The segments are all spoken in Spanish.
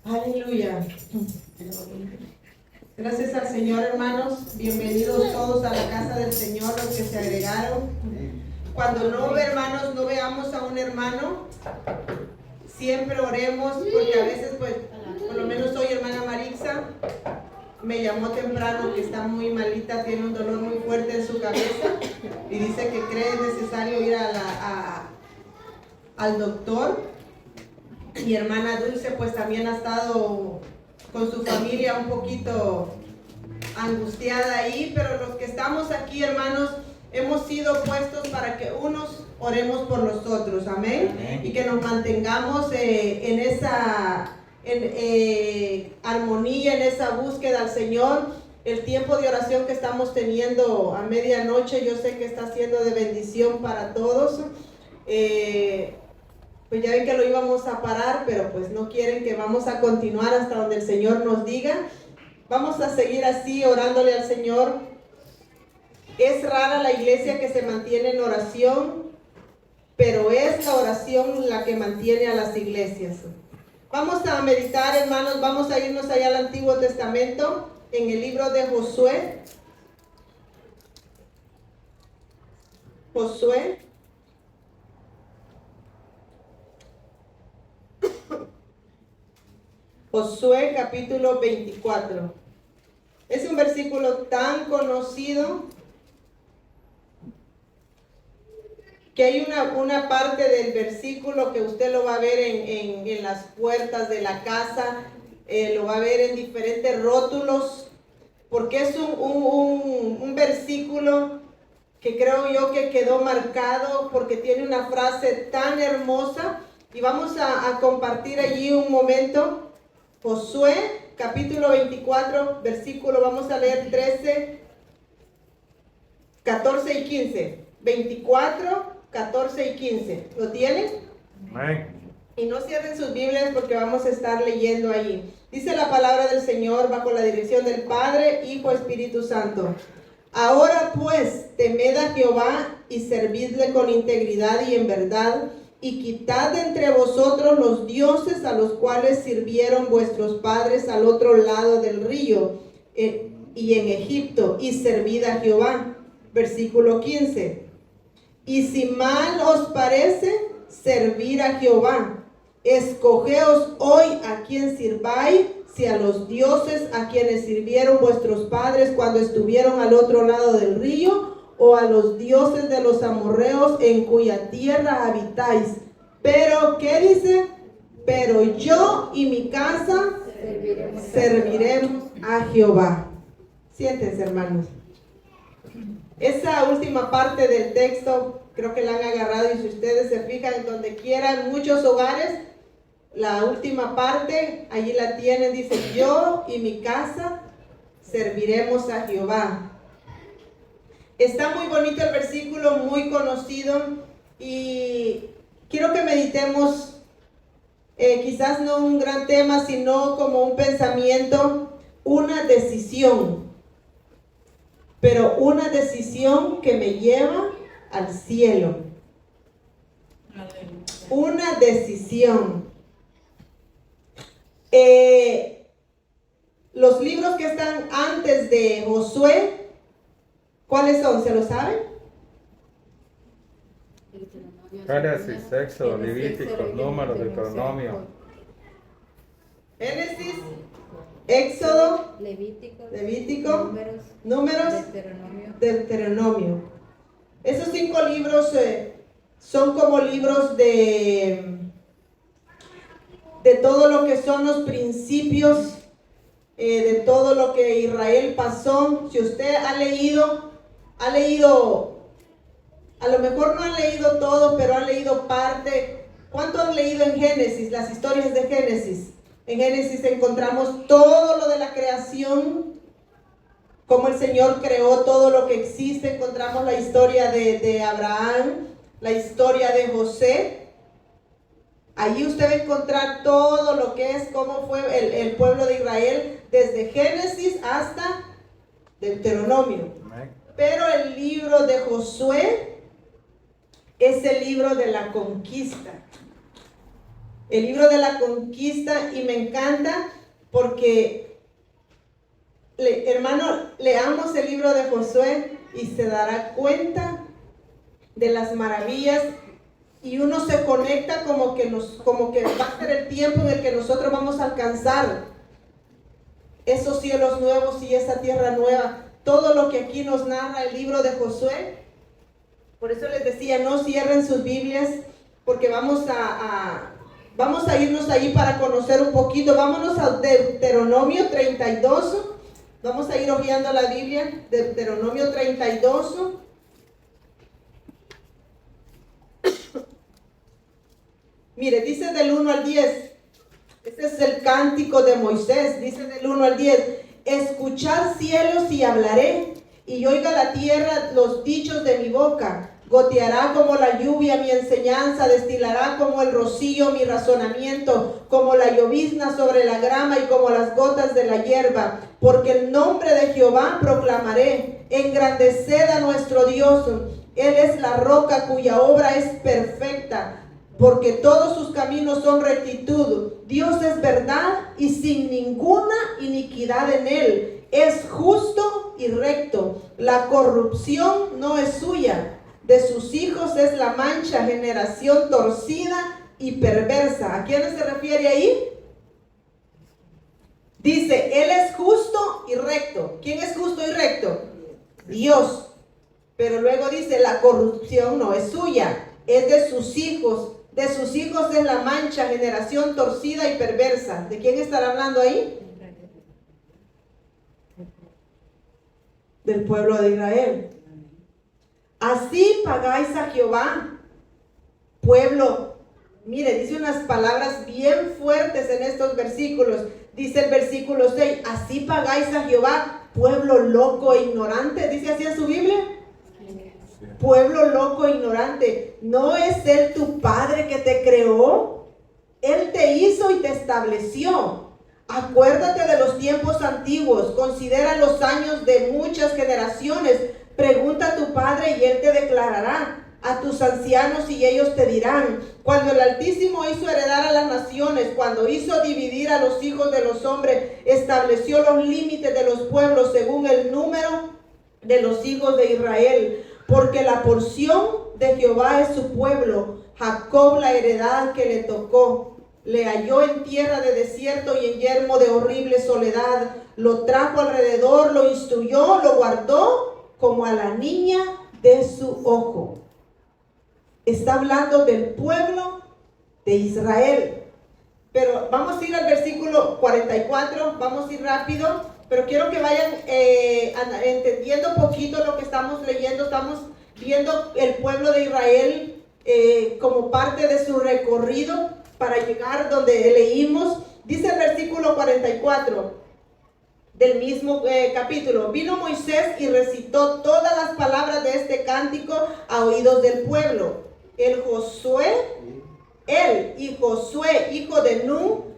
Aleluya. Gracias al Señor, hermanos. Bienvenidos todos a la casa del Señor, los que se agregaron. Cuando no, hermanos, no veamos a un hermano, siempre oremos, porque a veces, pues, por lo menos hoy hermana Marixa me llamó temprano que está muy malita, tiene un dolor muy fuerte en su cabeza y dice que cree necesario ir al doctor. Mi hermana Dulce pues también ha estado con su familia un poquito angustiada ahí, pero los que estamos aquí, hermanos, hemos sido puestos para que unos oremos por los otros, amén, amén. Y que nos mantengamos en esa armonía, en esa búsqueda al Señor. El tiempo de oración que estamos teniendo a medianoche, yo sé que está siendo de bendición para todos. Pues ya ven que lo íbamos a parar, pero pues no quieren, que vamos a continuar hasta donde el Señor nos diga. Vamos a seguir así orándole al Señor. Es rara la iglesia que se mantiene en oración, pero es la oración la que mantiene a las iglesias. Vamos a meditar, hermanos, vamos a irnos allá al Antiguo Testamento, en el libro de Josué. Josué capítulo 24. Es un versículo tan conocido que hay una parte del versículo que usted lo va a ver en las puertas de la casa, lo va a ver en diferentes rótulos, porque es un versículo que creo yo que quedó marcado porque tiene una frase tan hermosa, y vamos a compartir allí un momento. Josué capítulo 24, versículo, vamos a leer 13, 14 y 15. 24, 14 y 15. ¿Lo tienen? Amén. Y no cierren sus Biblias porque vamos a estar leyendo ahí. Dice la palabra del Señor bajo la dirección del Padre, Hijo, Espíritu Santo. Ahora pues, temed a Jehová y servidle con integridad y en verdad, y quitad de entre vosotros los dioses a los cuales sirvieron vuestros padres al otro lado del río y en Egipto, y servid a Jehová. Versículo 15. Y si mal os parece servir a Jehová, escogeos hoy a quien sirváis, si a los dioses a quienes sirvieron vuestros padres cuando estuvieron al otro lado del río, o a los dioses de los amorreos en cuya tierra habitáis. Pero, ¿qué dice? Pero yo y mi casa serviremos a Jehová. Siéntense, hermanos. Esa última parte del texto creo que la han agarrado, y si ustedes se fijan en donde quiera, en muchos hogares, la última parte, allí la tienen, dice: yo y mi casa serviremos a Jehová. Está muy bonito el versículo, muy conocido, y quiero que meditemos, quizás no un gran tema, sino como un pensamiento, una decisión, pero una decisión que me lleva al cielo. Una decisión. Los libros que están antes de Josué, ¿cuáles son? ¿Se lo saben? Génesis, Éxodo, Levítico, Números, Deuteronomio. Génesis, Éxodo, Levítico, Números, Deuteronomio. Esos 5 libros son como libros de todo lo que son los principios, de todo lo que Israel pasó. Si usted ha leído, a lo mejor no han leído todo, pero han leído parte. ¿Cuánto han leído en Génesis, las historias de Génesis? En Génesis encontramos todo lo de la creación, cómo el Señor creó todo lo que existe. Encontramos la historia de Abraham, la historia de José. Allí usted va a encontrar todo lo que es, cómo fue el pueblo de Israel, desde Génesis hasta Deuteronomio. Pero el libro de Josué es el libro de la conquista. el libro de la conquista, y me encanta porque, hermano, leamos el libro de Josué y se dará cuenta de las maravillas, y uno se conecta como que va a ser el tiempo en el que nosotros vamos a alcanzar esos cielos nuevos y esa tierra nueva. Todo lo que aquí nos narra el libro de Josué. Por eso les decía, no cierren sus Biblias, porque vamos a irnos ahí para conocer un poquito. Vámonos a Deuteronomio 32. Vamos a ir hojeando la Biblia. Deuteronomio 32. Mire, dice del 1 al 10. Este es el cántico de Moisés. Dice del 1 al 10. Escuchad cielos y hablaré, y oiga la tierra los dichos de mi boca. Goteará como la lluvia mi enseñanza, destilará como el rocío mi razonamiento, como la llovizna sobre la grama y como las gotas de la hierba. Porque el nombre de Jehová proclamaré, engrandeced a nuestro Dios. Él es la roca cuya obra es perfecta, porque todos sus caminos son rectitud. Dios es verdad y sin ninguna iniquidad en él. Es justo y recto. La corrupción no es suya. De sus hijos es la mancha, generación torcida y perversa. ¿A quién se refiere ahí? Dice, él es justo y recto. ¿Quién es justo y recto? Dios. Pero luego dice, la corrupción no es suya, es de sus hijos. De sus hijos es la mancha, generación torcida y perversa. ¿De quién estará hablando ahí? Del pueblo de Israel. Así pagáis a Jehová, pueblo. Mire, dice unas palabras bien fuertes en estos versículos. Dice el versículo 6, así pagáis a Jehová, pueblo loco e ignorante. ¿Dice así en su Biblia? Pueblo loco e ignorante. ¿No es Él tu Padre que te creó? Él te hizo y te estableció. Acuérdate de los tiempos antiguos, considera los años de muchas generaciones. Pregunta a tu Padre y Él te declarará, a tus ancianos y ellos te dirán. Cuando el Altísimo hizo heredar a las naciones, cuando hizo dividir a los hijos de los hombres, estableció los límites de los pueblos según el número de los hijos de Israel. Porque la porción de Jehová es su pueblo, Jacob la heredad que le tocó. Le halló en tierra de desierto y en yermo de horrible soledad. Lo trajo alrededor, lo instruyó, lo guardó como a la niña de su ojo. Está hablando del pueblo de Israel. Pero vamos a ir al versículo 44, vamos a ir rápido, pero quiero que vayan entendiendo un poquito lo que estamos leyendo. Estamos viendo el pueblo de Israel como parte de su recorrido para llegar donde leímos. Dice el versículo 44 del mismo capítulo. Vino Moisés y recitó todas las palabras de este cántico a oídos del pueblo. Él y Josué, hijo de Nun.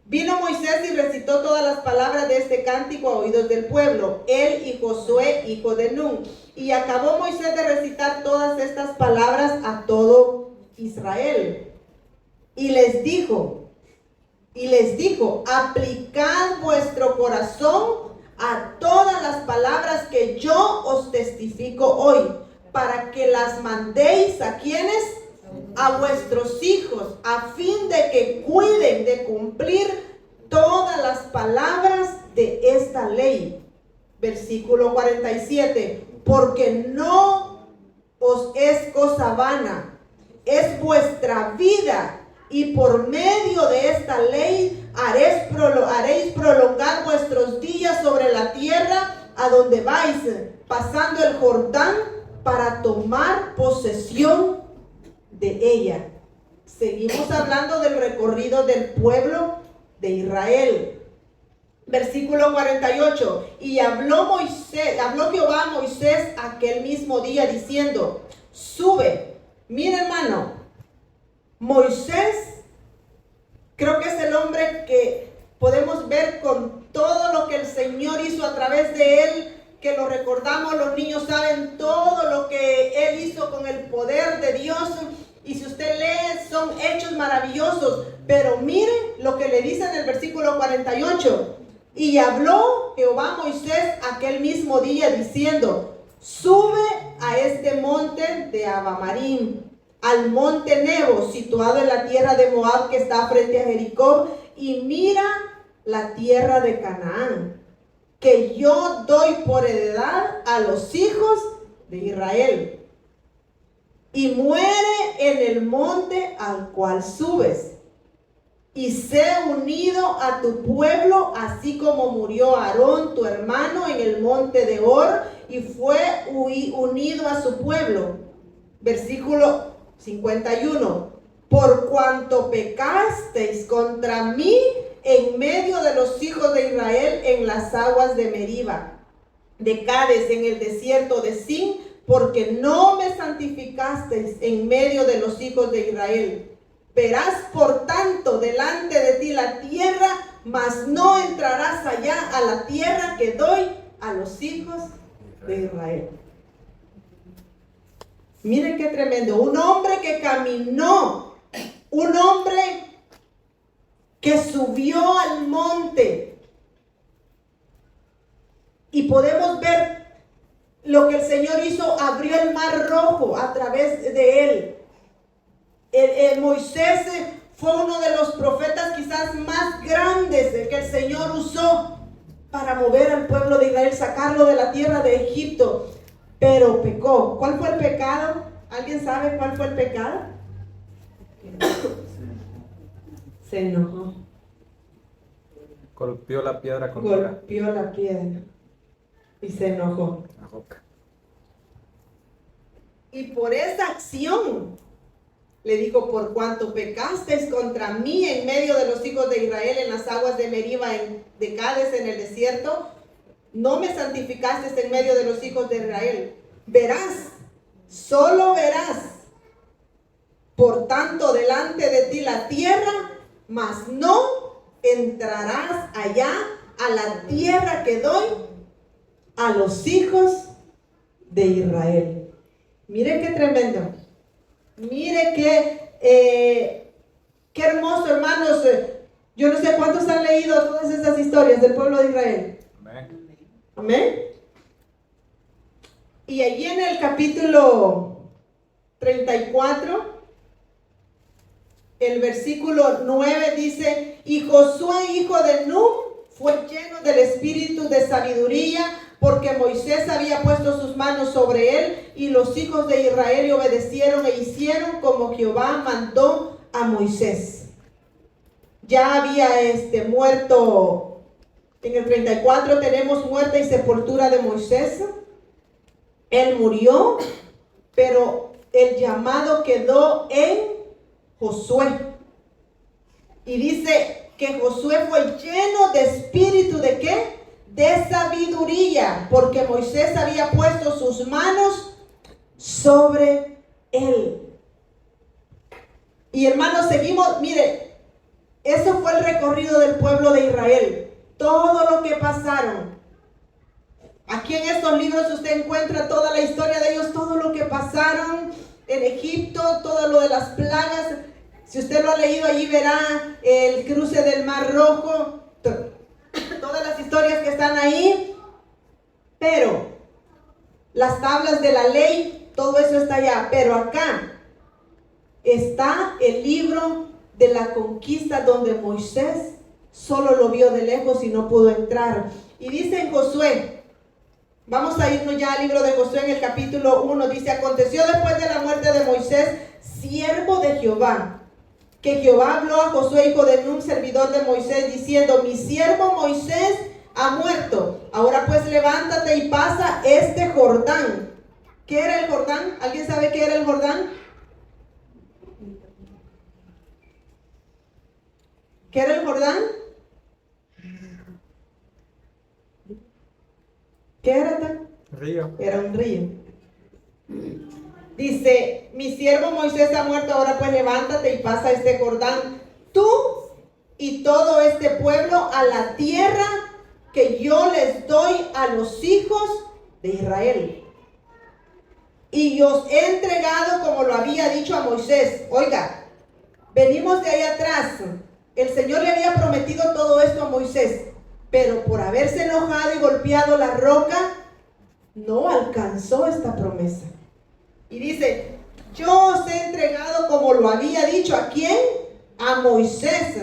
Vino Moisés y recitó todas las palabras de este cántico a oídos del pueblo. Él y Josué, hijo de Nun. Y acabó Moisés de recitar todas estas palabras a todo Israel. Y les dijo, aplicad vuestro corazón a todas las palabras que yo os testifico hoy, para que las mandéis a quienes, a vuestros hijos, a fin de que cuiden de cumplir todas las palabras de esta ley. Versículo 47, porque no os es cosa vana, es vuestra vida, y por medio de esta ley haréis prolongar vuestros días sobre la tierra a donde vais, pasando el Jordán para tomar posesión de ella. Seguimos hablando del recorrido del pueblo de Israel. Versículo 48. Y habló Jehová a Moisés aquel mismo día diciendo, sube. Mira, hermano, Moisés creo que es el hombre que podemos ver con todo lo que el Señor hizo a través de él, que lo recordamos, los niños saben todo lo que él hizo con el poder de Dios. Y si usted lee, son hechos maravillosos. Pero miren lo que le dice en el versículo 48. Y habló Jehová a Moisés aquel mismo día diciendo: sube a este monte de Abamarim, al monte Nebo, situado en la tierra de Moab, que está frente a Jericó, y mira la tierra de Canaán, que yo doy por heredad a los hijos de Israel. Y muere en el monte al cual subes, y sé unido a tu pueblo, así como murió Aarón tu hermano en el monte de Hor, y fue unido a su pueblo. Versículo 51. Por cuanto pecasteis contra mí en medio de los hijos de Israel en las aguas de Meriba, de Cades en el desierto de Sin, porque no me santificasteis en medio de los hijos de Israel. Verás por tanto delante de ti la tierra, mas no entrarás allá a la tierra que doy a los hijos de Israel. Miren qué tremendo. Un hombre que caminó, un hombre que subió al monte. Y podemos ver lo que el Señor hizo, abrió el mar rojo a través de él. Moisés fue uno de los profetas quizás más grandes que el Señor usó para mover al pueblo de Israel, sacarlo de la tierra de Egipto, pero pecó. ¿Cuál fue el pecado? ¿Alguien sabe cuál fue el pecado? Se enojó. Golpeó la piedra con Golpeó la piedra y se enojó. la roca. Y por esa acción le dijo: por cuanto pecasteis contra mí en medio de los hijos de Israel en las aguas de Meriba, de Cades en el desierto, no me santificasteis en medio de los hijos de Israel. Verás, solo verás, por tanto, delante de ti la tierra, mas no entrarás allá a la tierra que doy a los hijos de Israel. Mire qué tremendo. Mire qué hermoso, hermanos. Yo no sé cuántos han leído todas esas historias del pueblo de Israel. Amén. Amén. Y allí en el capítulo 34, el versículo 9 dice: y Josué, hijo de Nun, fue lleno del espíritu de sabiduría, porque Moisés había puesto sus manos sobre él, y los hijos de Israel obedecieron e hicieron como Jehová mandó a Moisés. Ya había muerto, en el 34 tenemos muerte y sepultura de Moisés. Él murió, pero el llamado quedó en Josué. Y dice que Josué fue lleno de espíritu ¿de qué? De sabiduría, porque Moisés había puesto sus manos sobre él. Y hermanos, seguimos, mire, eso fue el recorrido del pueblo de Israel, todo lo que pasaron. Aquí en estos libros usted encuentra toda la historia de ellos, todo lo que pasaron en Egipto, todo lo de las plagas. Si usted lo ha leído, allí verá el cruce del Mar Rojo, todas las historias que están ahí. Pero las tablas de la ley, todo eso está allá. Pero acá está el libro de la conquista, donde Moisés solo lo vio de lejos y no pudo entrar. Y dice en Josué, vamos a irnos ya al libro de Josué en el capítulo 1, dice: aconteció después de la muerte de Moisés, siervo de Jehová, que Jehová habló a Josué, hijo de Nun, servidor de Moisés, diciendo: mi siervo Moisés ha muerto. Ahora pues levántate y pasa este Jordán. ¿Qué era el Jordán? ¿Alguien sabe qué era el Jordán? ¿Qué era el Jordán? ¿Qué era? Río. Era un río. Dice: mi siervo Moisés ha muerto, ahora pues levántate y pasa este Jordán, tú y todo este pueblo, a la tierra que yo les doy a los hijos de Israel. y os he entregado como lo había dicho a Moisés. Oiga, venimos de ahí atrás. El Señor le había prometido todo esto a Moisés, pero por haberse enojado y golpeado la roca, no alcanzó esta promesa. Y dice, yo os he entregado como lo había dicho, ¿a quién? A Moisés.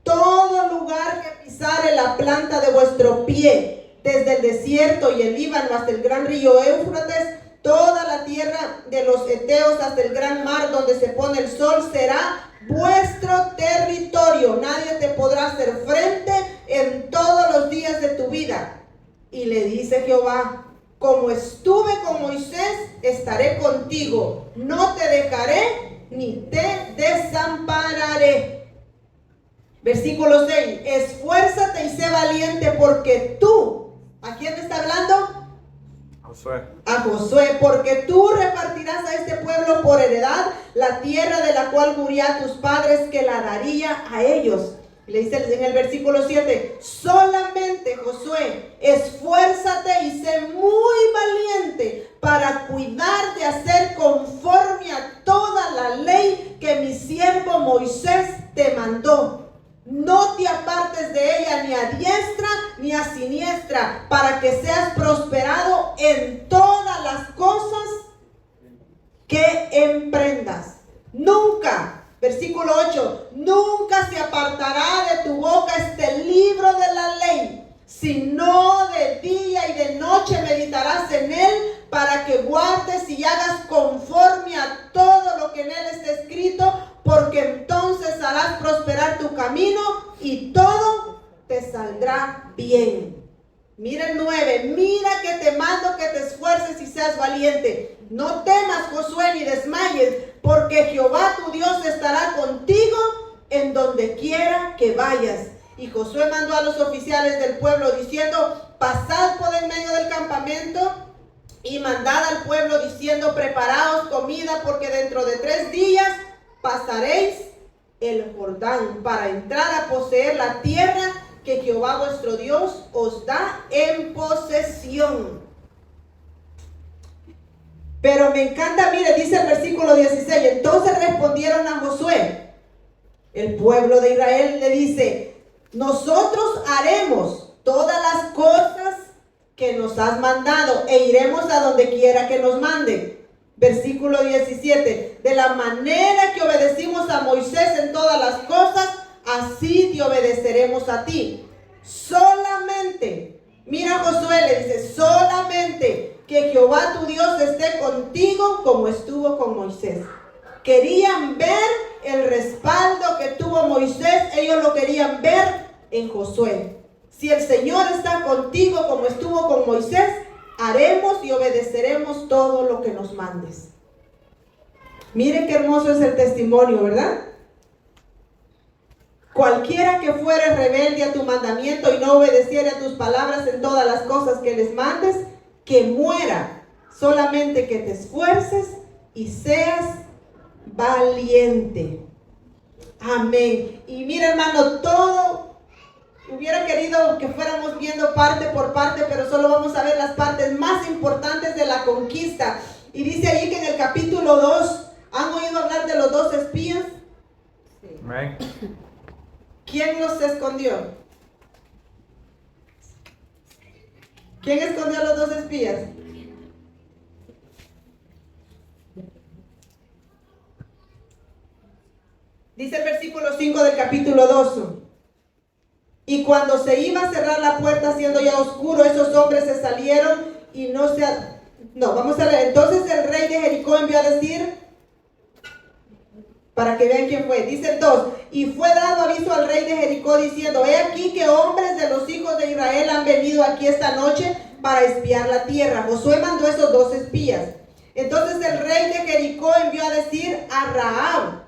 Todo lugar que pisare la planta de vuestro pie, desde el desierto y el Líbano hasta el gran río Éufrates, toda la tierra de los heteos hasta el gran mar donde se pone el sol, será vuestro territorio. Nadie te podrá hacer frente en todos los días de tu vida. Y le dice Jehová, como estuve con Moisés, estaré contigo. No te dejaré ni te desampararé. Versículo 6. Esfuérzate y sé valiente, porque tú, ¿a quién está hablando? Josué. A Josué, porque tú repartirás a este pueblo por heredad la tierra de la cual juré a tus padres que la daría a ellos. Le dice en el versículo 7, solamente Josué, esfuérzate y sé muy valiente para cuidar de hacer conforme a toda la ley que mi siervo Moisés te mandó. No te apartes de ella ni a diestra ni a siniestra, para que seas prosperado en todas las cosas que emprendas. Nunca, versículo 8, nunca se apartará de tu boca este libro de la ley, sino de día y de noche meditarás en él, para que guardes y hagas conforme a todo lo que en él está escrito, porque entonces harás prosperar tu camino y todo te saldrá bien. Mira el 9, mira que te mando que te esfuerces y seas valiente. No temas, Josué, ni desmayes, porque Jehová tu Dios estará contigo en donde quiera que vayas. Y Josué mandó a los oficiales del pueblo diciendo, pasad por en medio del campamento y mandad al pueblo diciendo, preparaos comida, porque dentro de 3 días pasaréis el Jordán para entrar a poseer la tierra que Jehová vuestro Dios os da en posesión. Pero me encanta, mire, dice el versículo 16, entonces respondieron a Josué, el pueblo de Israel le dice, nosotros haremos todas las cosas que nos has mandado e iremos a donde quiera que nos mande. Versículo 17, de la manera que obedecimos a Moisés en todas las cosas, así te obedeceremos a ti. Solamente, mira Josué, le dice, solamente que Jehová tu Dios esté contigo como estuvo con Moisés. Querían ver el respaldo que tuvo Moisés, ellos lo querían ver en Josué. Si el Señor está contigo como estuvo con Moisés, haremos y obedeceremos todo lo que nos mandes. Miren qué hermoso es el testimonio, ¿verdad? Cualquiera que fuere rebelde a tu mandamiento y no obedeciere a tus palabras en todas las cosas que les mandes, que muera. Solamente que te esfuerces y seas valiente. Amén. Y mira, hermano, todo hubiera querido que fuéramos viendo parte por parte, pero solo vamos a ver las partes más importantes de la conquista. Y dice ahí que en el capítulo 2, ¿han oído hablar de los 2 espías? Amén. ¿Quién los escondió? ¿Quién escondió a los 2 espías? Dice el versículo 5 del capítulo 2. Y cuando se iba a cerrar la puerta, siendo ya oscuro, esos hombres se salieron y vamos a leer. Entonces el rey de Jericó envió a decir, para que vean quién fue. Dice el 2, y fue dado aviso al rey de Jericó diciendo, he aquí que hombres de los hijos de Israel han venido aquí esta noche para espiar la tierra. Josué mandó esos 2 espías. Entonces el rey de Jericó envió a decir a Rahab,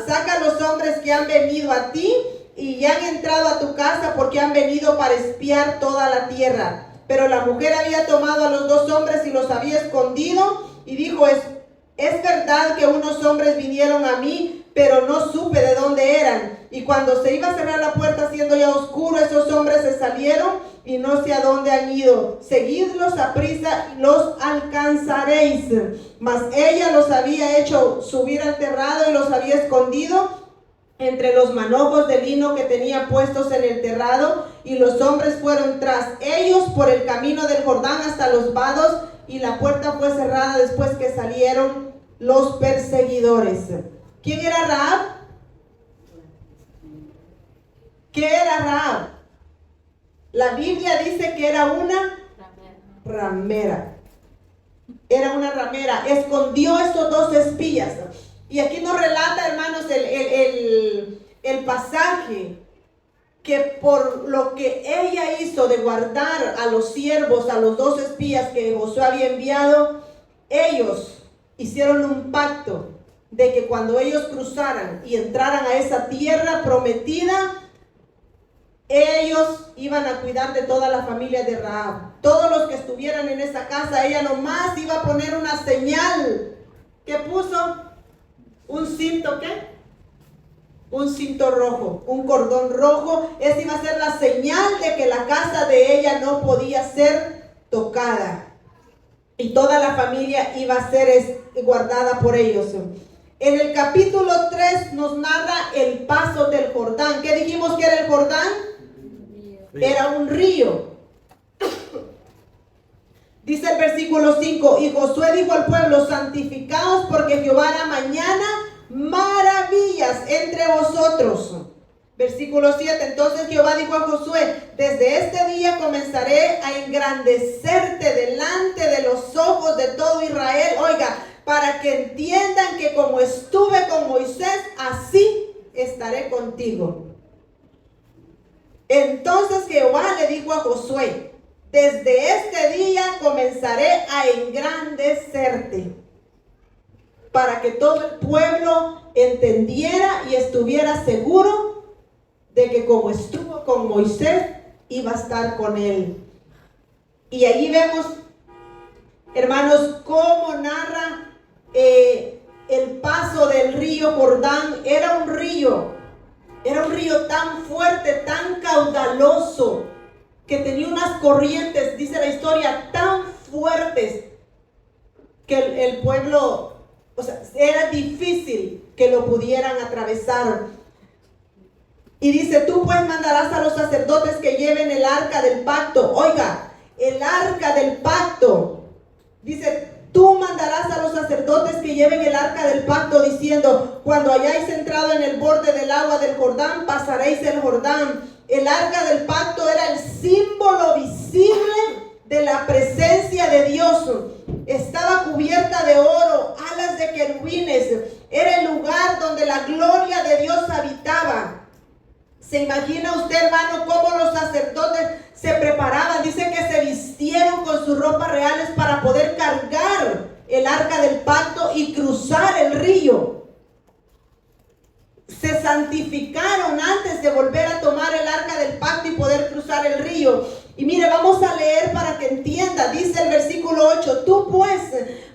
saca a los hombres que han venido a ti y ya han entrado a tu casa, porque han venido para espiar toda la tierra. Pero la mujer había tomado a los 2 hombres y los había escondido y dijo, es verdad que unos hombres vinieron a mí, pero no supe de dónde eran. Y cuando se iba a cerrar la puerta, siendo ya oscuro, esos hombres se salieron y no sé a dónde han ido. Seguidlos a prisa y los alcanzaréis. Mas ella los había hecho subir al terrado y los había escondido entre los manojos de lino que tenía puestos en el terrado, y los hombres fueron tras ellos por el camino del Jordán hasta los vados, y la puerta fue cerrada después que salieron los perseguidores. ¿Quién era Rahab? ¿Qué era Rahab? La Biblia dice que era una ramera. Era una ramera. Escondió estos dos espías. Y aquí nos relata, hermanos, el pasaje, que por lo que ella hizo de guardar a los siervos, a los dos espías que Josué había enviado, ellos hicieron un pacto de que cuando ellos cruzaran y entraran a esa tierra prometida, ellos iban a cuidar de toda la familia de Rahab. Todos los que estuvieran en esa casa, ella nomás iba a poner una señal. ¿Qué puso? ¿Un cinto qué? Un cinto rojo, un cordón rojo. Esa iba a ser la señal de que la casa de ella no podía ser tocada. Y toda la familia iba a ser guardada por ellos. En el capítulo 3 nos narra el paso del Jordán. ¿Qué dijimos que era el Jordán? Era un río. Dice el versículo 5, y Josué dijo al pueblo, santificaos porque Jehová hará mañana maravillas entre vosotros. Versículo 7, entonces Jehová dijo a Josué, desde este día comenzaré a engrandecerte delante de los ojos de todo Israel. Oiga, para que entiendan que como estuve con Moisés, así estaré contigo. Entonces Jehová le dijo a Josué, desde este día comenzaré a engrandecerte, para que todo el pueblo entendiera y estuviera seguro de que como estuvo con Moisés, iba a estar con él. Y allí vemos, hermanos, cómo narra el paso del río Jordán. Era un río tan fuerte, tan caudaloso, que tenía unas corrientes, dice la historia, tan fuertes que el pueblo, o sea, era difícil que lo pudieran atravesar. Y dice, tú pues mandarás a los sacerdotes que lleven el arca del pacto. Oiga, el arca del pacto. Dice, tú mandarás a los sacerdotes que lleven el arca del pacto, diciendo, cuando hayáis entrado en el borde del agua del Jordán, pasaréis el Jordán. El arca del pacto era el símbolo visible de la presencia de Dios. Estaba cubierta de oro, alas de querubines. Era el lugar donde la gloria de Dios habitaba. ¿Se imagina usted, hermano, cómo los sacerdotes se preparaban? Dice que se vistieron con sus ropas reales para poder cargar el arca del pacto y cruzar el río. Se santificaron antes de volver a tomar el arca del pacto y poder cruzar el río. Y mire, vamos a leer para que entienda. Dice el versículo 8, tú pues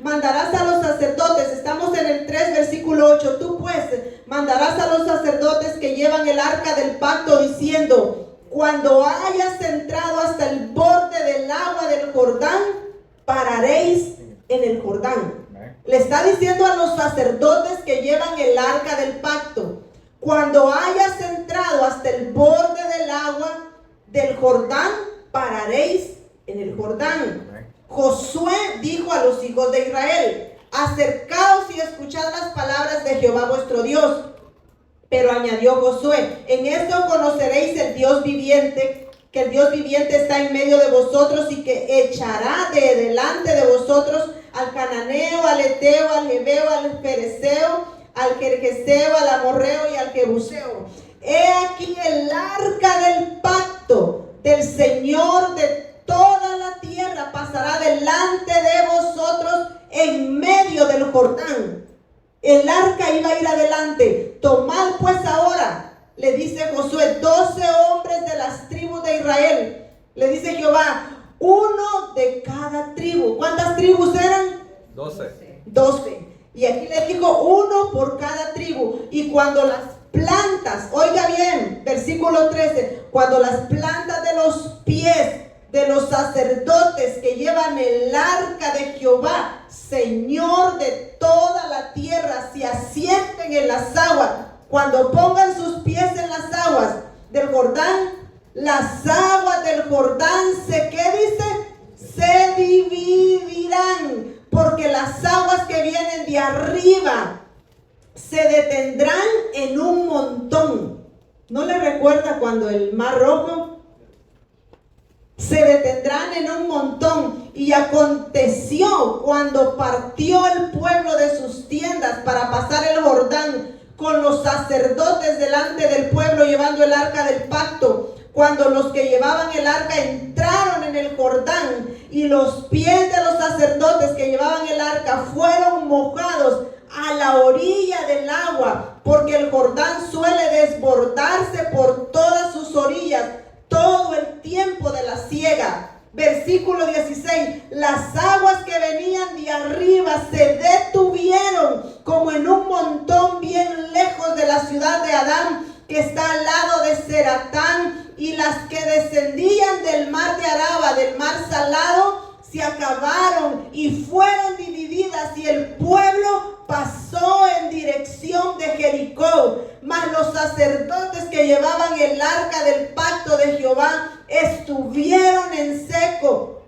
mandarás a los sacerdotes. Estamos en el 3, versículo 8. Tú pues mandarás a los sacerdotes que llevan el arca del pacto, diciendo, cuando hayas entrado hasta el borde del agua del Jordán, pararéis en el Jordán. Le está diciendo a los sacerdotes que llevan el arca del pacto, cuando hayas entrado hasta el borde del agua del Jordán, pararéis en el Jordán. Josué dijo a los hijos de Israel, acercaos y escuchad las palabras de Jehová vuestro Dios. Pero añadió Josué, en esto conoceréis el Dios viviente, que el Dios viviente está en medio de vosotros y que echará de delante de vosotros al cananeo, al eteo, al jebeo, al fereceo, al gergeseo, al amorreo y al jebuseo. He aquí el arca del pacto del Señor de toda la tierra pasará delante de vosotros en medio del Jordán. El arca iba a ir adelante. Tomad pues ahora, le dice Josué, 12 hombres de las tribus de Israel. Le dice Jehová, uno de cada tribu. ¿Cuántas tribus eran? 12. 12. Y aquí le dijo uno por cada tribu. Y cuando las plantas, oiga bien, versículo 13, cuando las plantas de los pies de los sacerdotes que llevan el arca de Jehová, Señor de toda la tierra, se asienten en las aguas, cuando pongan sus pies en las aguas del Jordán, las aguas del Jordán ¿qué dice? Se dividirán, porque las aguas que vienen de arriba se detendrán en un montón. ¿No le recuerda cuando el Mar Rojo? Se detendrán en un montón. Y aconteció cuando partió el pueblo de sus tiendas para pasar el Jordán con los sacerdotes delante del pueblo llevando el arca del pacto, cuando los que llevaban el arca entraron en el Jordán y los pies de los sacerdotes que llevaban el arca fueron mojados a la orilla del agua, porque el Jordán suele desbordarse por todas sus orillas todo el tiempo de la siega. Versículo 16, las aguas que venían de arriba se detuvieron como en un montón bien lejos de la ciudad de Adán, que está al lado de Zeratán, y las que descendían del mar de Araba, del mar salado, se acabaron y fueron divididas, y el pueblo pasó en dirección de Jericó. Mas los sacerdotes que llevaban el arca del pacto de Jehová estuvieron en seco,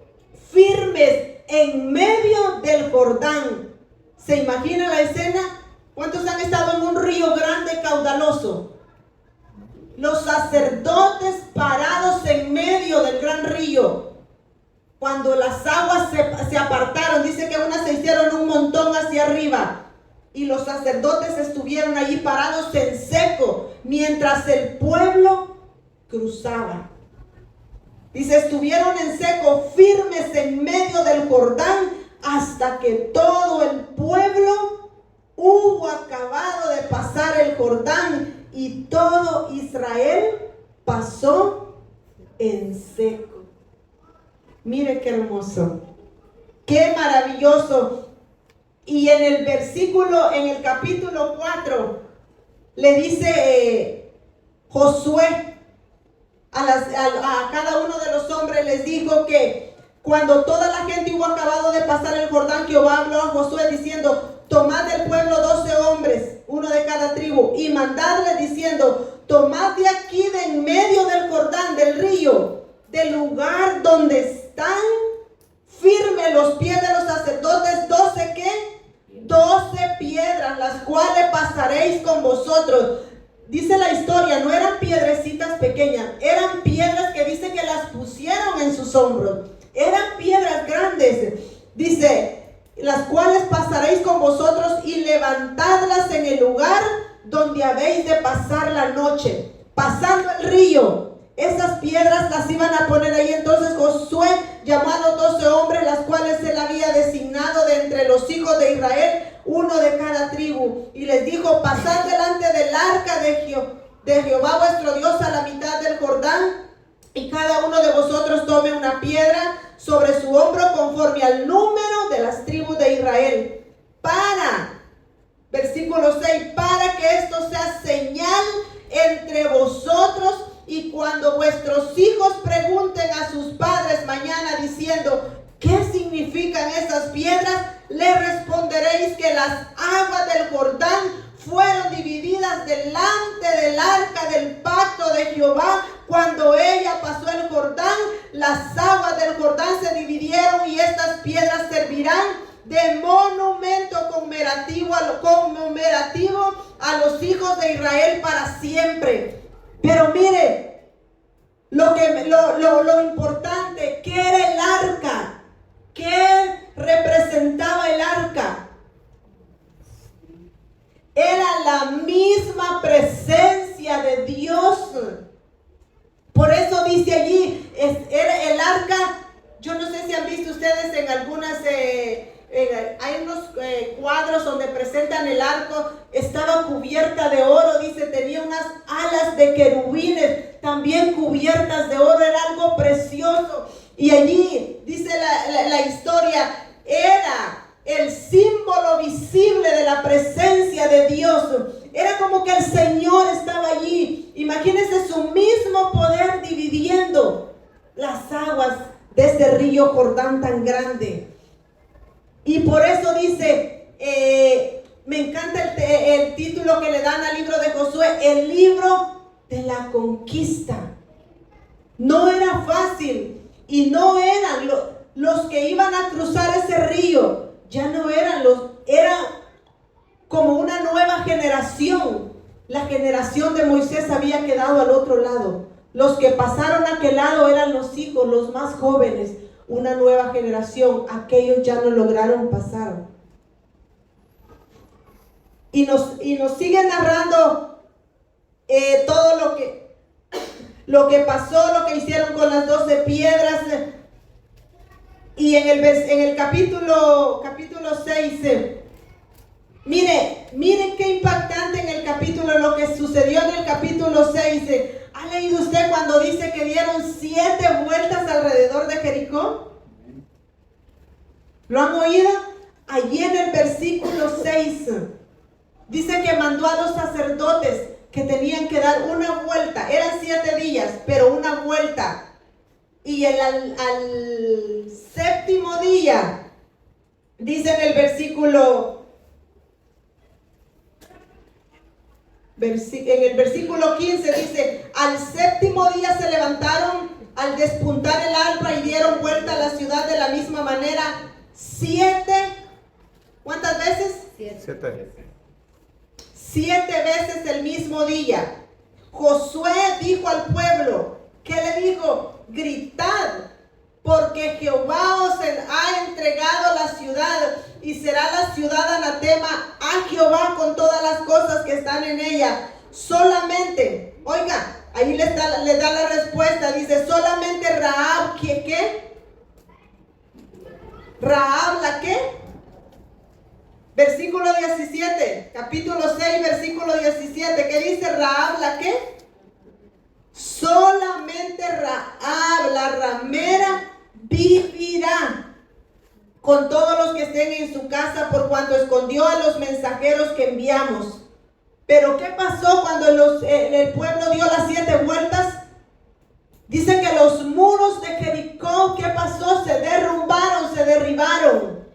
firmes en medio del Jordán. ¿Se imagina la escena? ¿Cuántos han estado en un río grande caudaloso? Los sacerdotes parados en medio del gran río. Cuando las aguas se apartaron, dice que unas se hicieron un montón hacia arriba. Y los sacerdotes estuvieron allí parados en seco, mientras el pueblo cruzaba. Dice, estuvieron en seco, firmes en medio del Jordán, hasta que todo el pueblo hubo acabado de pasar el Jordán, y todo Israel pasó en seco. Mire qué hermoso, qué maravilloso. Y en el capítulo 4, le dice Josué a cada uno de los hombres, les dijo que cuando toda la gente hubo acabado de pasar el Jordán, Jehová habló a Josué diciendo, tomad del pueblo 12 hombres, uno de cada tribu, y mandadle diciendo, tomad de aquí de en medio del Jordán, del río, del lugar donde están firmes los pies de los sacerdotes, 12 ¿qué? 12 piedras, las cuales pasaréis con vosotros. Dice la historia, no eran piedrecitas pequeñas, eran piedras que dice que las pusieron en sus hombros. Eran piedras grandes. Dice, las cuales pasaréis con vosotros y levantadlas en el lugar donde habéis de pasar la noche, pasando el río. Esas piedras las iban a poner ahí. Entonces Josué llamó a los 12 hombres, las cuales él había designado de entre los hijos de Israel, uno de cada tribu, y les dijo, pasad delante del arca de Jehová vuestro Dios a la mitad del Jordán, y cada uno de vosotros tome una piedra sobre su hombro conforme al número de las tribus de Israel, versículo 6, para que esto sea señal entre vosotros, y cuando vuestros hijos pregunten a sus padres mañana diciendo, ¿qué significan esas piedras? Le responderéis que las aguas del Jordán fueron divididas delante del arca del pacto de Jehová. Cuando ella pasó el Jordán, las aguas del Jordán se dividieron, y estas piedras servirán de monumento conmemorativo a los hijos de Israel para siempre. Pero mire, lo importante, ¿qué era el arca? ¿Qué representaba el arca? Era la misma presencia de Dios. Por eso dice allí, era el arca. Yo no sé si han visto ustedes en algunas, hay unos cuadros donde presentan el arco, estaba cubierta de oro, dice, tenía unas alas de querubines, también cubiertas de oro, era algo precioso. Y allí, dice la historia, era el símbolo visible de la presencia de Dios. Era como que el Señor estaba allí. Imagínense su mismo poder dividiendo las aguas de este río Jordán tan grande. Y por eso dice, me encanta el título que le dan al libro de Josué, el libro de la conquista. No era fácil y no eran los que iban a cruzar ese río, ya no eran era como una nueva generación. La generación de Moisés había quedado al otro lado. Los que pasaron a aquel lado eran los hijos, los más jóvenes, una nueva generación. Aquellos ya no lograron pasar. Y nos sigue narrando todo lo que pasó, lo que hicieron con las 12 piedras. Y en el capítulo 6, mire qué impactante en el capítulo, lo que sucedió en el capítulo 6. ¿Ha leído usted cuando dice que dieron 7 vueltas alrededor de Jericó? ¿Lo han oído? Allí en el versículo 6 dice que mandó a los sacerdotes que tenían que dar una vuelta. Eran 7 días, pero una vuelta. Y al 7º día, dice en el versículo 15, dice, al 7º día se levantaron al despuntar el alba y dieron vuelta a la ciudad de la misma manera. 7, ¿cuántas veces? 7. 7 veces el mismo día. Josué dijo al pueblo, ¿qué le dijo? Gritad, porque Jehová os ha entregado la ciudad, y será la ciudad anatema a Jehová con todas las cosas que están en ella. Solamente, oiga, ahí le da la respuesta, dice, solamente Rahab, ¿qué? Rahab, ¿la qué? Versículo 17, capítulo 6, versículo 17, ¿qué dice Rahab, la qué? Solamente Rahab, la ramera, vivirá con todos los que estén en su casa, por cuanto escondió a los mensajeros que enviamos. Pero ¿qué pasó cuando el pueblo dio las 7 vueltas? Dice que los muros de Jericó, ¿qué pasó? Se derrumbaron, se derribaron.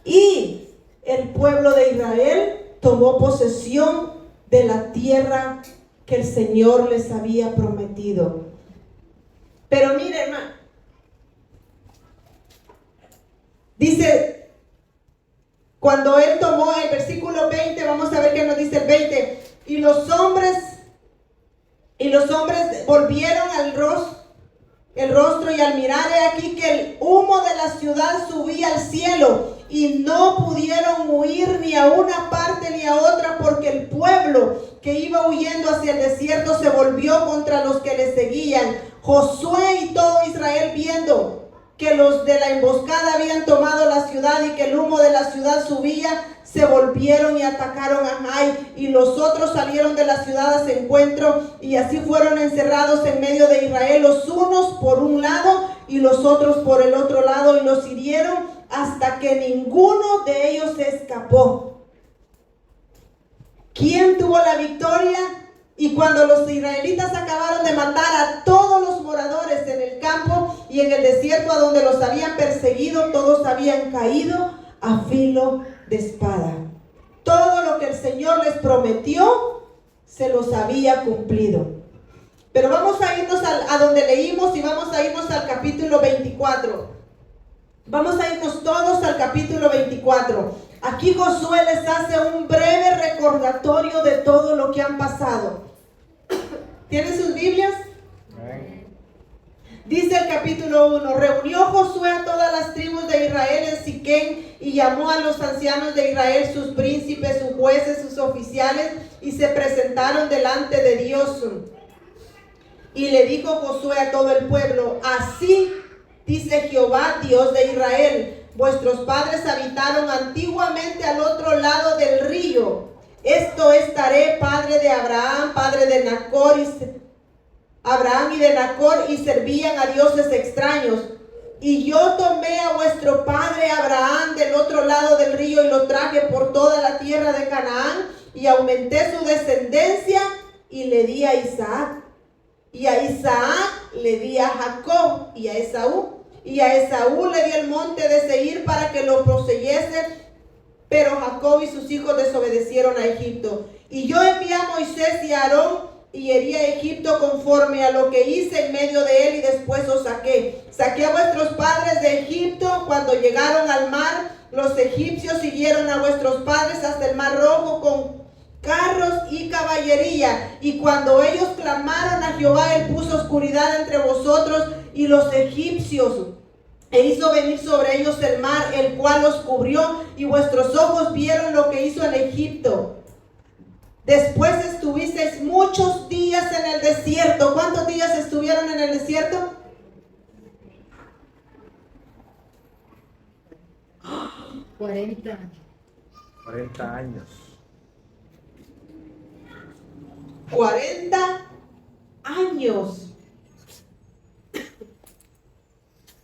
Y el pueblo de Israel tomó posesión de la tierra que el Señor les había prometido. Pero mire, hermano, dice, cuando él tomó el versículo 20, vamos a ver qué nos dice el 20, y los hombres volvieron el rostro y al mirar aquí que el humo de la ciudad subía al cielo, y no pudieron huir ni a una parte ni a otra, porque el pueblo que iba huyendo hacia el desierto se volvió contra los que le seguían. Josué y todo Israel, viendo que los de la emboscada habían tomado la ciudad y que el humo de la ciudad subía, se volvieron y atacaron a Jai, y los otros salieron de la ciudad a su encuentro, y así fueron encerrados en medio de Israel, los unos por un lado y los otros por el otro lado, y los hirieron hasta que ninguno de ellos escapó. ¿Quién tuvo la victoria? Y cuando los israelitas acabaron de matar a todos los moradores en el campo y en el desierto a donde los habían perseguido, todos habían caído a filo de espada. Todo lo que el Señor les prometió se los había cumplido. Pero vamos a irnos a donde leímos, y vamos a irnos al capítulo 24. Vamos a irnos todos al capítulo 24. Aquí Josué les hace un breve recordatorio de todo lo que han pasado. ¿Tienen sus Biblias? Dice el capítulo 1, reunió Josué a todas las tribus de Israel en Siquén y llamó a los ancianos de Israel, sus príncipes, sus jueces, sus oficiales, y se presentaron delante de Dios. Y le dijo Josué a todo el pueblo, así dice Jehová, Dios de Israel, vuestros padres habitaron antiguamente al otro lado del río. Esto es Taré, padre de Abraham, padre de Nacor, Abraham y de Nacor, y servían a dioses extraños. Y yo tomé a vuestro padre Abraham del otro lado del río y lo traje por toda la tierra de Canaán y aumenté su descendencia y le di a Isaac. Y a Isaac le di a Jacob y a Esaú. Y a Esaú le di el monte de Seir para que lo poseyese. Pero Jacob y sus hijos desobedecieron a Egipto. Y yo envié a Moisés y a Aarón y herí a Egipto conforme a lo que hice en medio de él y después os saqué. Saqué a vuestros padres de Egipto. Cuando llegaron al mar, los egipcios siguieron a vuestros padres hasta el mar Rojo con carros y caballería. Y cuando ellos clamaron a Jehová, él puso oscuridad entre vosotros y los egipcios, e hizo venir sobre ellos el mar, el cual los cubrió, y vuestros ojos vieron lo que hizo en Egipto. Después estuvisteis muchos días en el desierto. ¿Cuántos días estuvieron en el desierto? 40 años. 40 años.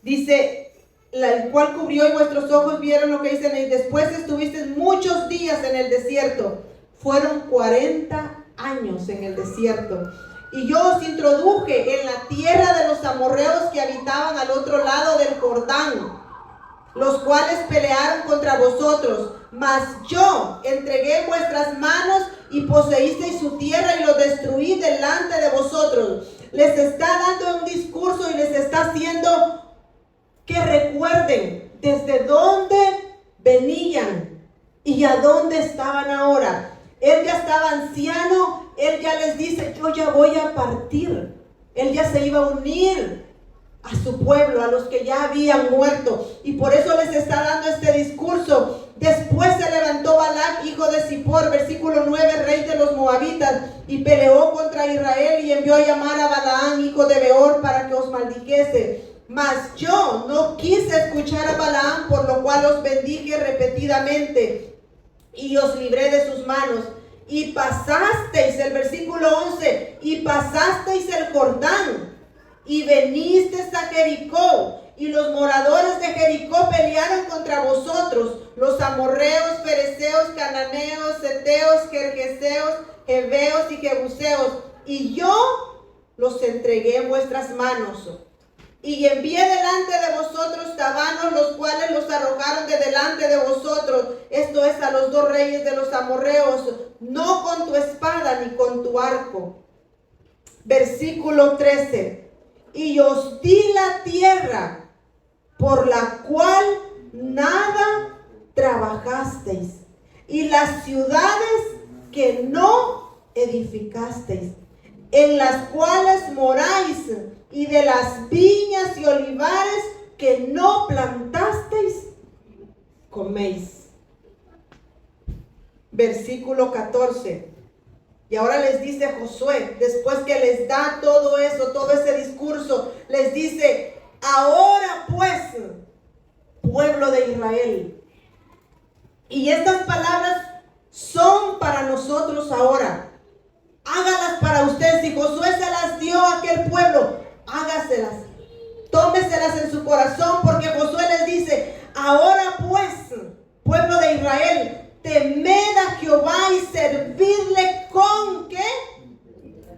Dice, el cual cubrió y vuestros ojos vieron lo que hice. Y después estuviste muchos días en el desierto. Fueron 40 años en el desierto. Y yo os introduje en la tierra de los amorreos que habitaban al otro lado del Jordán, los cuales pelearon contra vosotros. Mas yo entregué en vuestras manos y poseísteis su tierra y lo destruí delante de vosotros. Les está dando un discurso y les está haciendo que recuerden desde dónde venían y a dónde estaban ahora. Él ya estaba anciano, él ya les dice, yo ya voy a partir. Él ya se iba a unir a su pueblo, a los que ya habían muerto. Y por eso les está dando este discurso. Después se levantó Balac, hijo de Zippor, versículo 9, rey de los moabitas, y peleó contra Israel y envió a llamar a Balaam, hijo de Beor, para que os maldijese. Mas yo no quise escuchar a Balaam, por lo cual os bendije repetidamente y os libré de sus manos. Y pasasteis, el versículo 11, y pasasteis el Jordán y venisteis a Jericó, y los moradores de Jericó pelearon contra vosotros, los amorreos, fereceos, cananeos, heteos, gergeseos, heveos y jebuseos, y yo los entregué en vuestras manos. Y envié delante de vosotros tabanos, los cuales los arrojaron de delante de vosotros, esto es, a los dos reyes de los amorreos, no con tu espada ni con tu arco. Versículo 13. Y os di la tierra por la cual nada trabajasteis, y las ciudades que no edificasteis, en las cuales moráis, y de las viñas y olivares que no plantasteis, coméis. Versículo 14. Y ahora les dice Josué, después que les da todo eso, todo ese discurso, les dice, ahora pues, pueblo de Israel. Y estas palabras son para nosotros ahora. Hágalas para ustedes. Si Josué se las dio a aquel pueblo, hágaselas. Tómeselas en su corazón, porque Josué les dice, ahora pues, pueblo de Israel, temed a Jehová y servidle con ¿qué?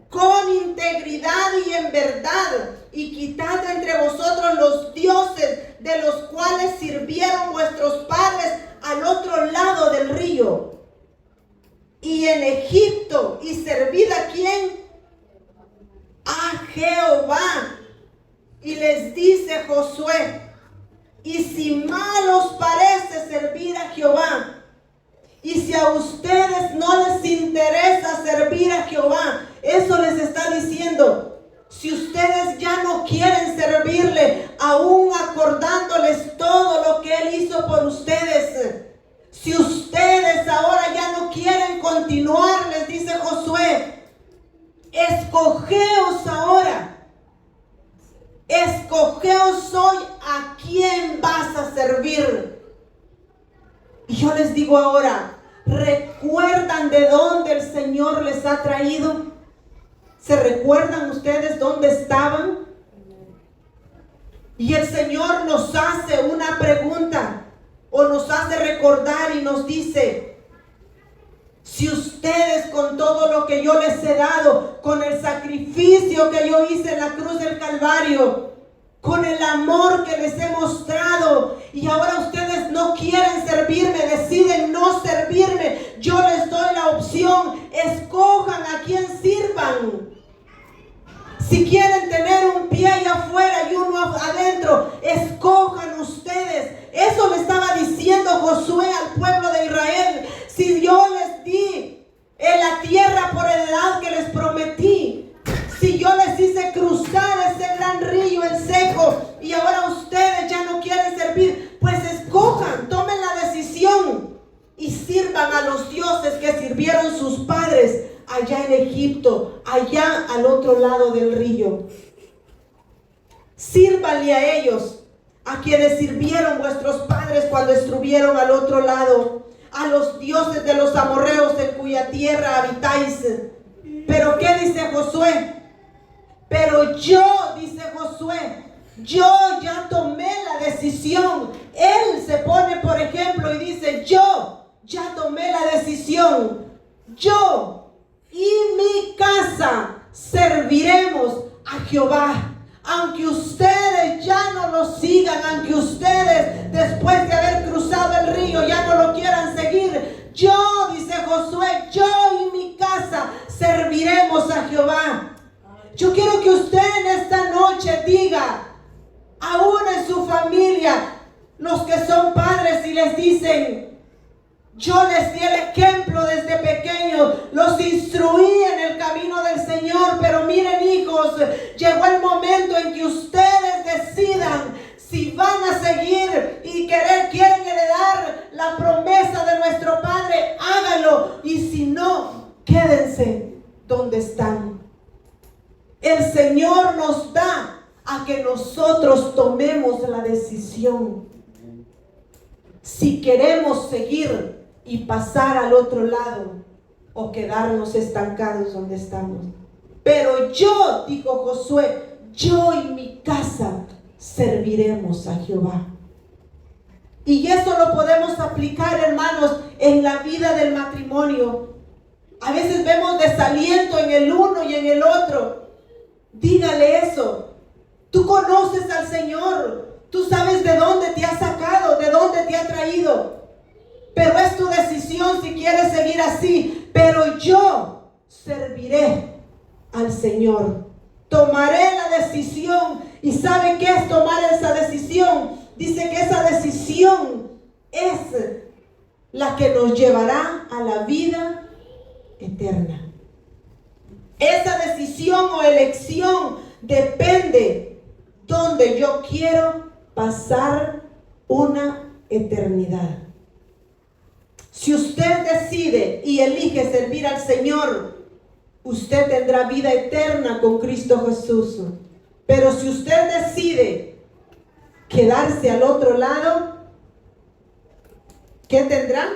Con integridad y en verdad, y quitad de entre vosotros los dioses de los cuales sirvieron vuestros padres al otro lado del río y en Egipto, y servid a ¿quién? A Jehová. Y les dice Josué, y si mal os parece servir a Jehová, y si a ustedes no les interesa servir a Jehová, eso les está diciendo, si ustedes ya no quieren servirle, aún acordándoles todo lo que Él hizo por ustedes, si ustedes ahora ya no quieren continuar, les dice Josué, escogeos ahora. Escogeos hoy a quién vas a servir. Y yo les digo ahora, ¿recuerdan de dónde el Señor les ha traído? ¿Se recuerdan ustedes dónde estaban? Y el Señor nos hace una pregunta o nos hace recordar y nos dice: si ustedes con todo lo que yo les he dado, con el sacrificio que yo hice en la cruz del Calvario, con el amor que les he mostrado, y ahora ustedes no quieren servirme, deciden no servirme, yo les doy la opción, escojan a quién sirvan. Si quieren tener un pie allá afuera y uno adentro, escojan ustedes. Eso le estaba diciendo Josué al pueblo de Israel. Si yo les di en la tierra por heredad que les prometí, si yo les hice cruzar ese gran río en seco y ahora ustedes ya no quieren servir, pues escojan, tomen la decisión y sirvan a los dioses que sirvieron sus padres allá en Egipto, allá al otro lado del río. Sírvanle a ellos, a quienes sirvieron vuestros padres cuando estuvieron al otro lado, a los dioses de los amorreos en cuya tierra habitáis. Pero ¿qué dice Josué? Pero yo, dice Josué, yo ya tomé la decisión. Él se pone, por ejemplo, y dice: yo ya tomé la decisión. Yo y mi casa serviremos a Jehová. Aunque ustedes ya no lo sigan, aunque ustedes después de haber cruzado el río ya no lo quieran seguir, yo, dice Josué, yo y mi casa serviremos a Jehová. Yo quiero que usted en esta noche diga, aún en su familia, los que son padres y les dicen: yo les di el ejemplo desde pequeños, los instruí en el camino del Señor, pero miren, hijos, llegó el momento en que ustedes decidan si van a seguir y quieren heredar la promesa de nuestro Padre, háganlo, y si no, quédense donde están. El Señor nos da a que nosotros tomemos la decisión si queremos seguir y pasar al otro lado o quedarnos estancados donde estamos. Pero yo, dijo Josué, yo y mi casa serviremos a Jehová. Y eso lo podemos aplicar, hermanos, en la vida del matrimonio. A veces vemos desaliento en el uno y en el otro. Dígale eso. Tú conoces al Señor. Tú sabes de dónde te ha sacado, de dónde te ha traído. Pero es tu decisión si quieres seguir así. Pero yo serviré al Señor. Tomaré la decisión. ¿Y sabe qué es tomar esa decisión? Dice que esa decisión es la que nos llevará a la vida eterna. Esa decisión o elección depende donde yo quiero pasar una eternidad. Si usted decide y elige servir al Señor, usted tendrá vida eterna con Cristo Jesús. Pero si usted decide quedarse al otro lado, ¿qué tendrá?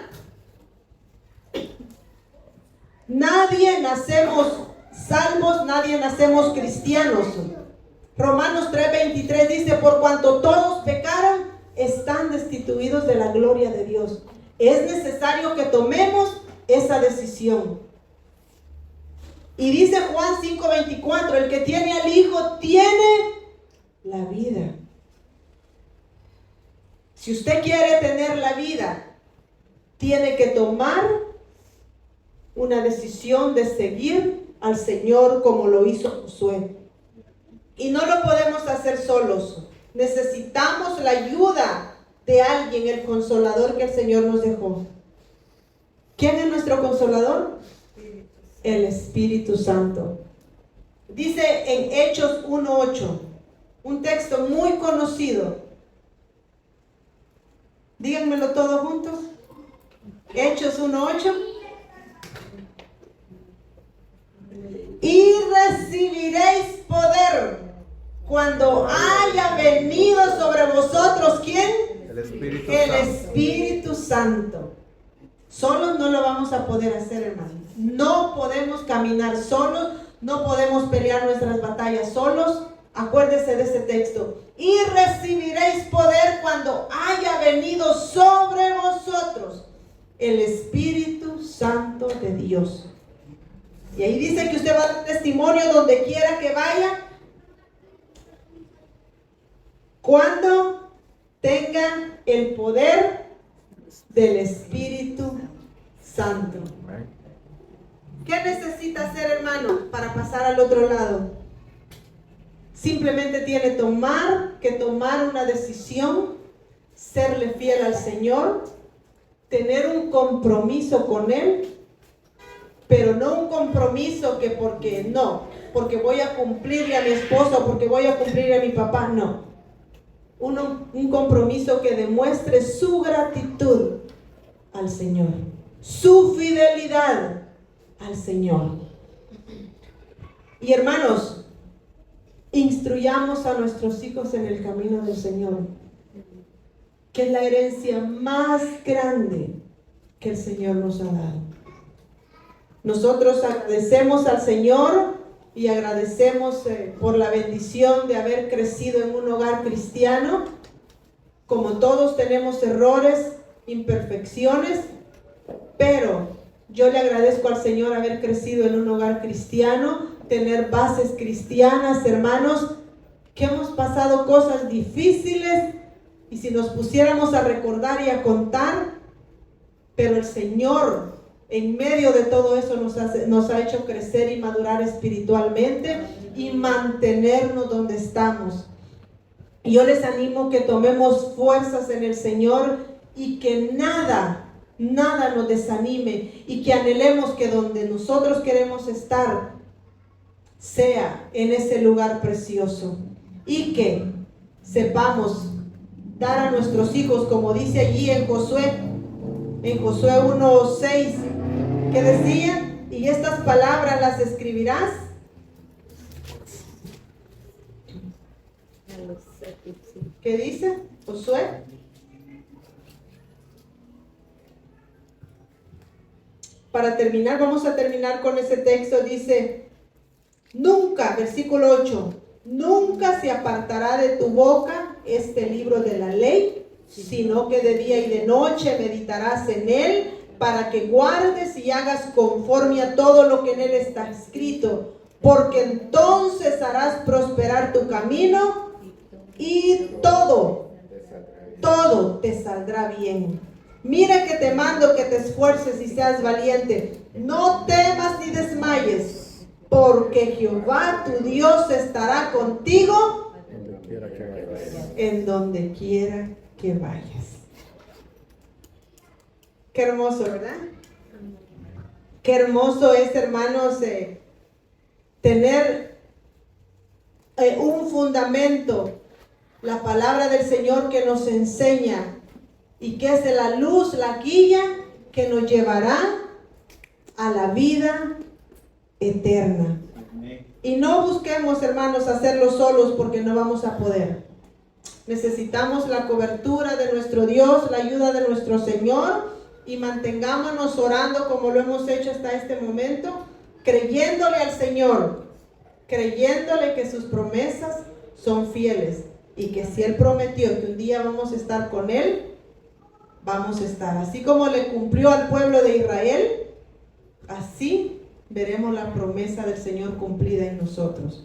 Nadie nacemos salvos, nadie nacemos cristianos. Romanos 3:23 dice: por cuanto todos pecaron, están destituidos de la gloria de Dios. Es necesario que tomemos esa decisión. Y dice Juan 5:24: el que tiene al Hijo tiene la vida. Si usted quiere tener la vida, tiene que tomar una decisión de seguir al Señor como lo hizo Josué. Y no lo podemos hacer solos. Necesitamos la ayuda de alguien, el consolador que el Señor nos dejó. ¿Quién es nuestro consolador? El Espíritu Santo. Dice en Hechos 1:8, un texto muy conocido. Díganmelo todos juntos. Hechos 1:8. Y recibiréis poder cuando haya venido sobre vosotros, ¿quién? El Espíritu El Santo. Espíritu Santo. Solos no lo vamos a poder hacer, hermanos. No podemos caminar solos, no podemos pelear nuestras batallas solos. Acuérdese de ese texto. Y recibiréis poder cuando haya venido sobre vosotros el Espíritu Santo de Dios. Y ahí dice que usted va a dar testimonio donde quiera que vaya, cuando tenga el poder del Espíritu Santo. ¿Qué necesita hacer, hermano, para pasar al otro lado? Simplemente tiene que tomar una decisión, serle fiel al Señor, tener un compromiso con Él, pero no un compromiso que porque voy a cumplirle a mi esposo, porque voy a cumplirle a mi papá, no. Un compromiso que demuestre su gratitud al Señor, su fidelidad al Señor. Y hermanos, instruyamos a nuestros hijos en el camino del Señor, que es la herencia más grande que el Señor nos ha dado. Nosotros agradecemos al Señor y agradecemos por la bendición de haber crecido en un hogar cristiano. Como todos tenemos errores, imperfecciones, pero yo le agradezco al Señor haber crecido en un hogar cristiano, tener bases cristianas, hermanos, que hemos pasado cosas difíciles y si nos pusiéramos a recordar y a contar, pero el Señor en medio de todo eso nos ha hecho crecer y madurar espiritualmente y mantenernos donde estamos. Y yo les animo que tomemos fuerzas en el Señor y que nada nos desanime y que anhelemos que donde nosotros queremos estar sea en ese lugar precioso y que sepamos dar a nuestros hijos, como dice allí en Josué 1:6, que decía, y estas palabras las escribirás ¿qué dice Josué? Para terminar, vamos a terminar con ese texto. Dice, nunca, versículo 8, nunca se apartará de tu boca este libro de la ley, sino que de día y de noche meditarás en él, para que guardes y hagas conforme a todo lo que en él está escrito, porque entonces harás prosperar tu camino y todo te saldrá bien. Mira que te mando que te esfuerces y seas valiente. No temas ni desmayes, porque Jehová tu Dios estará contigo en donde quiera que vayas. Qué hermoso, ¿verdad? Qué hermoso es, hermanos, tener un fundamento, la palabra del Señor que nos enseña y que es de la luz, la guía que nos llevará a la vida eterna. Y no busquemos, hermanos, hacerlo solos porque no vamos a poder. Necesitamos la cobertura de nuestro Dios, la ayuda de nuestro Señor, y mantengámonos orando como lo hemos hecho hasta este momento, creyéndole al Señor, creyéndole que sus promesas son fieles y que si Él prometió que un día vamos a estar con Él, vamos a estar. Así como le cumplió al pueblo de Israel, así veremos la promesa del Señor cumplida en nosotros.